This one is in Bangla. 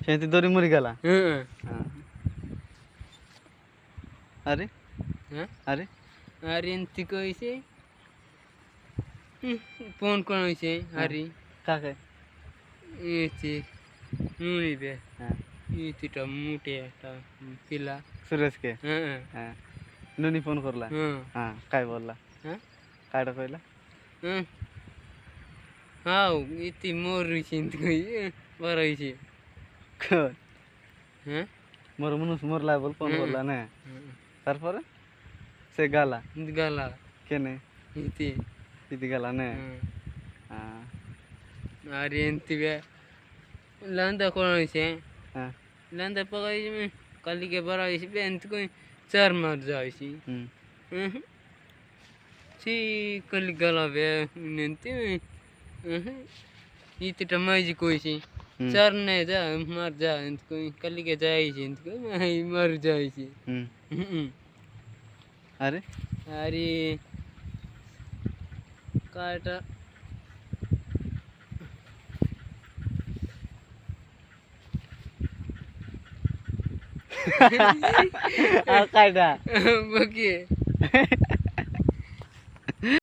সেটি দড়ি মরি গেলা হ্যাঁ আরে হ্যাঁ আরে আর এনতি কইছে ফোন কোন হইছে আরি কাকে এতে মুনিবে হ্যাঁ ইতিটা মুটে একটা পিলা সুরেশকে হ্যাঁ হ্যাঁ নুনি ফোন করলা হ্যাঁ হ্যাঁ काय बोलला হ্যাঁ कायटा कइला হ্যাঁ হাও ইতি মোর চিন্তা কই বড় হইছে কই হ্যাঁ মোর মানুষ মরলা বল ফোন করলা না তারপরে সে গালা গালা কেনে ইতি ইদি গালা না হ্যাঁ আর এনতিবে লান্দা কোন হইছে হ্যাঁ লান্দা পকাই কালিকে বড় হইছে এনতি কই চার মার যাইছি হুম সি কালি গালাবে নেনতি ইতিটা মাইজি কইছি চার নে যা মার যা এনতি কই কালিকে যাইছি এনতি কই মার যাইছি আরে আরে কাটা আর কায়টা বকি